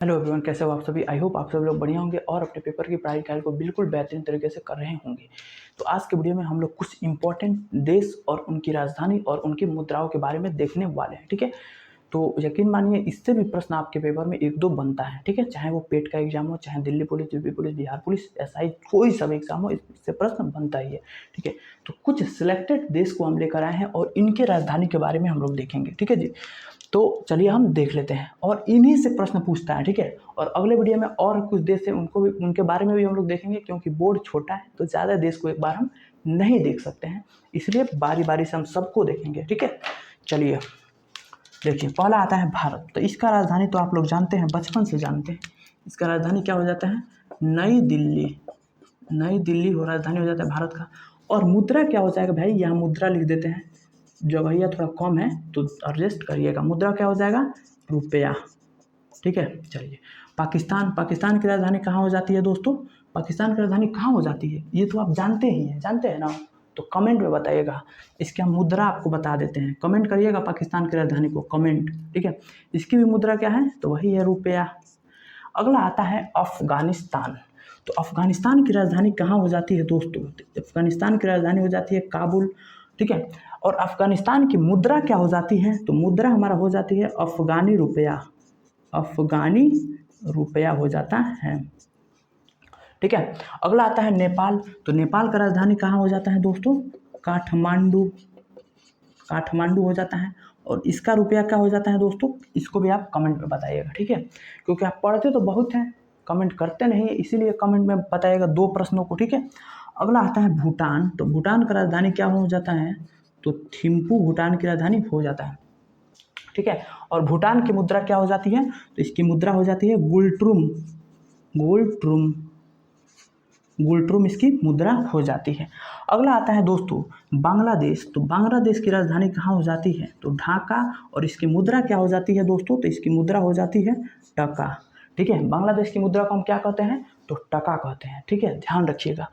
Hello everyone, कैसे हो आप सभी। आई होप आप सभी लोग बढ़िया होंगे और अपने पेपर की पढ़ाई कार्य को बिल्कुल बेहतरीन तरीके से कर रहे होंगे। तो आज के वीडियो में हम लोग कुछ इंपॉर्टेंट देश और उनकी राजधानी और उनकी मुद्राओं के बारे में देखने वाले हैं। ठीक है, तो यकीन मानिए इससे भी प्रश्न आपके पेपर में एक दो बनता है। ठीक है, चाहे वो पेट का एग्जाम हो, चाहे Delhi police, UP police, Bihar police, SI, कोई सब एग्जाम हो, इससे प्रश्न बनता ही है। ठीक है, तो कुछ सिलेक्टेड देश को हम लेकर आए हैं और इनके राजधानी के बारे में हम लोग देखेंगे। ठीक है जी, तो चलिए हम देख लेते हैं और इन्हीं से प्रश्न पूछता है। ठीक है, और अगले वीडियो में और कुछ देश है, उनको भी, उनके बारे में भी हम लोग देखेंगे, क्योंकि बोर्ड छोटा है तो ज़्यादा देश को एक बार हम नहीं देख सकते हैं, इसलिए बारी बारी से हम सबको देखेंगे। ठीक है, चलिए देखिए, पहला आता है भारत। तो इसका राजधानी तो आप लोग जानते हैं, बचपन से जानते हैं। इसका राजधानी क्या हो जाता है? नई दिल्ली। नई दिल्ली हो राजधानी हो जाता है भारत का। और मुद्रा क्या हो जाएगा भाई? यहाँ मुद्रा लिख देते हैं, जो भैया थोड़ा कम है तो एडजस्ट करिएगा। मुद्रा क्या हो जाएगा? रुपया। ठीक है, चलिए पाकिस्तान। पाकिस्तान की राजधानी कहाँ हो जाती है दोस्तों? पाकिस्तान की राजधानी कहाँ हो जाती है ये तो आप जानते ही हैं, जानते हैं ना? तो कमेंट में बताइएगा। इसकी हम मुद्रा आपको बता देते हैं, कमेंट करिएगा पाकिस्तान की राजधानी को, कमेंट। ठीक है, इसकी भी मुद्रा क्या है? तो वही है, रुपया। अगला आता है अफगानिस्तान। तो अफगानिस्तान की राजधानी कहाँ हो जाती है दोस्तों? अफगानिस्तान की राजधानी हो जाती है काबुल। ठीक है, और अफगानिस्तान की मुद्रा क्या हो जाती है? तो मुद्रा हमारा हो जाती है अफगानी रुपया। अफगानी रुपया हो जाता है। ठीक है, अगला आता है नेपाल। तो नेपाल का राजधानी कहाँ हो जाता है दोस्तों? काठमांडू। काठमांडू हो जाता है। और इसका रुपया क्या हो जाता है दोस्तों? इसको भी आप कमेंट में बताइएगा। ठीक है, क्योंकि आप पढ़ते तो बहुत हैं, कमेंट करते नहीं, इसीलिए कमेंट में बताइएगा दो प्रश्नों को। ठीक है, अगला आता है भूटान। तो भूटान का राजधानी क्या हो जाता है? तो थिम्पू भूटान की राजधानी हो जाता है। ठीक है, और भूटान की मुद्रा क्या हो जाती है? तो इसकी मुद्रा हो जाती है गुल्ट्रुम। गुल्ट्रुम। गुल्ट्रुम इसकी मुद्रा हो जाती है। अगला आता है दोस्तों बांग्लादेश। तो बांग्लादेश की राजधानी कहाँ हो जाती है? तो ढाका। और इसकी मुद्रा क्या हो जाती है दोस्तों? तो इसकी मुद्रा हो जाती है टका। ठीक है, बांग्लादेश की मुद्रा को हम क्या कहते हैं? तो टका कहते हैं। ठीक है, ध्यान रखिएगा।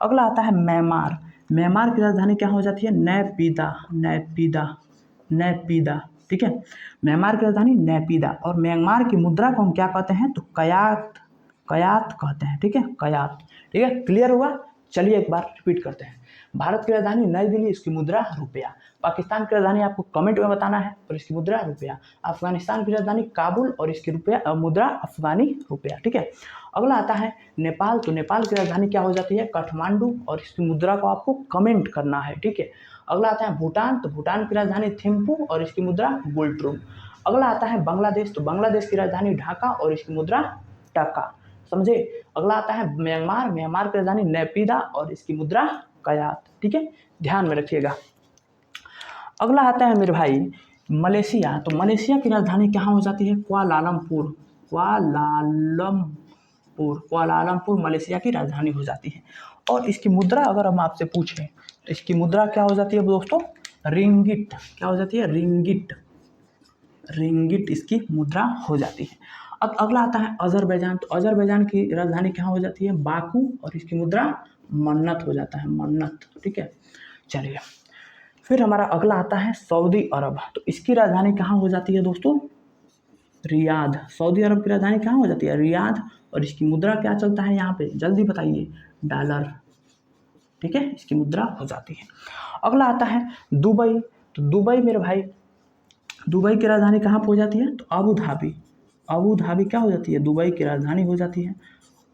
अगला आता है म्यांमार। म्यांमार की राजधानी क्या हो जाती है? नैपीदा। नैपीदा। नैपीदा। ठीक है, म्यांमार की राजधानी नैपीदा। और म्यांमार की मुद्रा को हम क्या कहते हैं? तो कयात। कयात कहते हैं। ठीक है, कयात। ठीक है, क्लियर हुआ? चलिए एक बार रिपीट करते हैं। भारत की राजधानी नई दिल्ली, इसकी मुद्रा रुपया। पाकिस्तान की राजधानी आपको कमेंट में बताना है और इसकी मुद्रा रुपया। अफगानिस्तान की राजधानी काबुल और इसकी मुद्रा अफगानी रुपया। ठीक है, अगला आता है नेपाल। तो नेपाल की राजधानी क्या हो जाती है? काठमांडू। और इसकी मुद्रा को आपको कमेंट करना है। ठीक है, अगला आता है भूटान। तो भूटान की राजधानी थिम्पू और इसकी मुद्रा गुल्ट्रुम। अगला आता है बांग्लादेश। तो बांग्लादेश की राजधानी ढाका और इसकी मुद्रा टका। समझे? अगला आता है म्यांमार। म्यांमार की राजधानी नैपीदा और इसकी मुद्रा कयात। ठीक है, ध्यान में रखिएगा। अगला आता है मेरे भाई मलेशिया। तो मलेशिया की राजधानी कहाँ हो जाती है? कुआलालंपुर। कुआलालंपुर। कुआलालंपुर मलेशिया की राजधानी हो जाती है। और इसकी मुद्रा अगर हम आपसे पूछें तो इसकी मुद्रा क्या हो जाती है दोस्तों? रिंगिट। क्या हो जाती है? रिंगिट। रिंगिट इसकी मुद्रा हो जाती है। अब अगला आता है अजरबैजान। तो अजरबैजान की राजधानी कहाँ हो जाती है? बाकू। और इसकी मुद्रा मन्नत हो जाता है, मन्नत। ठीक है, चलिए फिर हमारा अगला आता है सऊदी अरब। तो इसकी राजधानी कहाँ हो जाती है दोस्तों? रियाद। सऊदी अरब की राजधानी कहाँ हो जाती है? रियाद। और इसकी मुद्रा क्या चलता है यहाँ पे? जल्दी बताइए। डॉलर। ठीक है, इसकी मुद्रा हो जाती है। अगला आता है दुबई। तो दुबई मेरे भाई, दुबई की राजधानी कहाँ पर हो जाती है? तो अबू धाबी। अबू धाबी क्या हो जाती है? दुबई की राजधानी हो जाती है।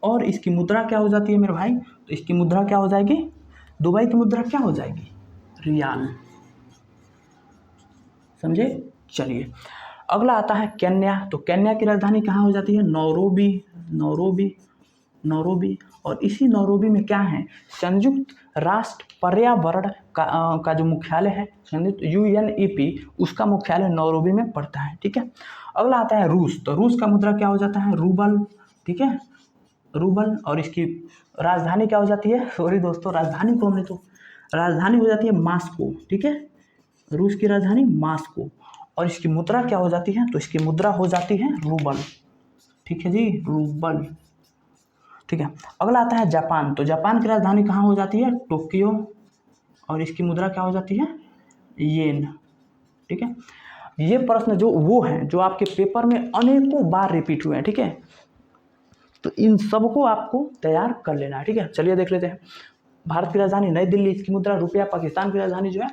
और इसकी मुद्रा क्या हो जाती है मेरे भाई? तो इसकी मुद्रा क्या हो जाएगी? दुबई की मुद्रा क्या हो जाएगी? रियाल। समझे? चलिए अगला आता है केन्या। तो केन्या की राजधानी कहाँ हो जाती है? नौरोबी। नौरोबी। नौरोबी। और इसी नौरोबी में क्या है? संयुक्त राष्ट्र पर्यावरण का जो मुख्यालय है, संयुक्त UNEP, उसका मुख्यालय नौरोबी में पड़ता है। ठीक है, अगला आता है रूस। तो रूस का मुद्रा क्या हो जाता है? रूबल। ठीक है, रूबल। और इसकी राजधानी क्या हो जाती है? सॉरी दोस्तों, राजधानी को हमने तो, राजधानी हो जाती है मास्को। ठीक है, रूस की राजधानी मास्को। और इसकी मुद्रा क्या हो जाती है? तो इसकी मुद्रा हो जाती है रूबल। ठीक है जी, रूबल। ठीक है, अगला आता है जापान। तो जापान की राजधानी कहाँ हो जाती है? टोक्यो। और इसकी मुद्रा क्या हो जाती है? येन। ठीक है, ये प्रश्न जो वो हैं जो आपके पेपर में अनेकों बार रिपीट हुए हैं, ठीक है। तो इन सबको आपको तैयार कर लेना है, ठीक है। चलिए देख लेते हैं। भारत की राजधानी नई दिल्ली, इसकी मुद्रा रुपया। पाकिस्तान की राजधानी जो है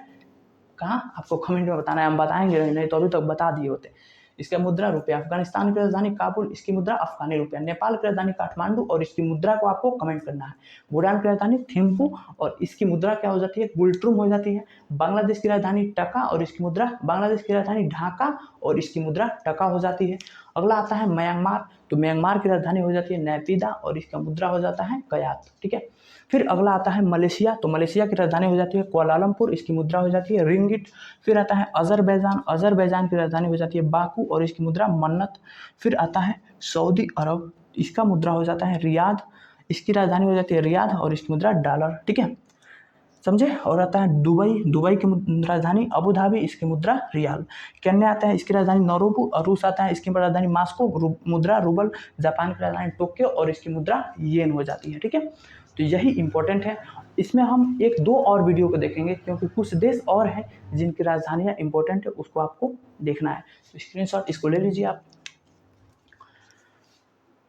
कहाँ, आपको कमेंट में बताना है, हम बताएंगे नहीं तो अभी तक बता दिए होते। इसका मुद्रा रुपया। अफगानिस्तान की राजधानी काबुल, इसकी मुद्रा अफगानी रुपया। नेपाल की राजधानी काठमांडू और इसकी मुद्रा को आपको कमेंट करना है। भूटान की राजधानी थिम्पू और इसकी मुद्रा क्या हो जाती है, गुलट्रुम हो जाती है। बांग्लादेश की राजधानी टका और इसकी मुद्रा, बांग्लादेश की राजधानी ढाका और इसकी मुद्रा टका हो जाती है। अगला आता है म्यांमार, तो म्यांमार की राजधानी हो जाती है नैपीदा और इसका मुद्रा हो जाता है कयात, ठीक है। फिर अगला आता है मलेशिया, तो मलेशिया की राजधानी हो जाती है कुआलालंपुर, इसकी मुद्रा हो जाती है रिंगिट। फिर आता है अजरबैजान, अजरबैजान की राजधानी हो जाती है बाकू और इसकी मुद्रा मन्नत। फिर आता है सऊदी अरब, इसका मुद्रा हो जाता है रियाद, इसकी राजधानी हो जाती है रियाद और इसकी मुद्रा डॉलर, ठीक है, समझे। और आता है दुबई, दुबई की राजधानी अबू धाबी, इसकी मुद्रा रियाल। केन्या आता है, इसकी राजधानी नोरोबू। और रूस आता है, इसकी राजधानी मास्को, मुद्रा रूबल। जापान की राजधानी टोक्यो और इसकी मुद्रा येन हो जाती है, ठीक है। तो यही इंपॉर्टेंट है। इसमें हम एक दो और वीडियो को देखेंगे क्योंकि कुछ देश और हैं जिनकी राजधानियाँ इंपॉर्टेंट है, उसको आपको देखना है। तो स्क्रीनशॉट इसको ले लीजिए आप।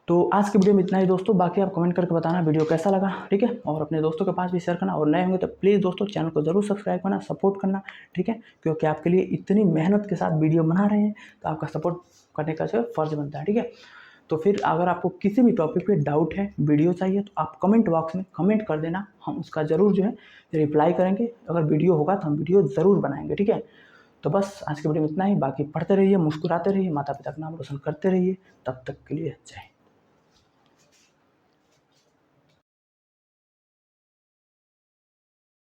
तो आज की वीडियो में इतना ही दोस्तों, बाकी आप कमेंट करके बताना वीडियो कैसा लगा, ठीक है। और अपने दोस्तों के पास भी शेयर करना, और नए होंगे तो प्लीज़ दोस्तों चैनल को जरूर सब्सक्राइब करना, सपोर्ट करना, ठीक है। क्योंकि आपके लिए इतनी मेहनत के साथ वीडियो बना रहे हैं तो आपका सपोर्ट करने का जो फर्ज बनता है, ठीक है। तो फिर अगर आपको किसी भी टॉपिक पे डाउट है, वीडियो चाहिए, तो आप कमेंट बॉक्स में कमेंट कर देना, हम उसका ज़रूर जो है रिप्लाई करेंगे। अगर वीडियो होगा तो हम वीडियो ज़रूर बनाएंगे, ठीक है। तो बस आज की वीडियो में इतना ही। बाकी पढ़ते रहिए, मुस्कुराते रहिए, माता पिता का नाम रोशन करते रहिए। तब तक के लिए जय हिंद।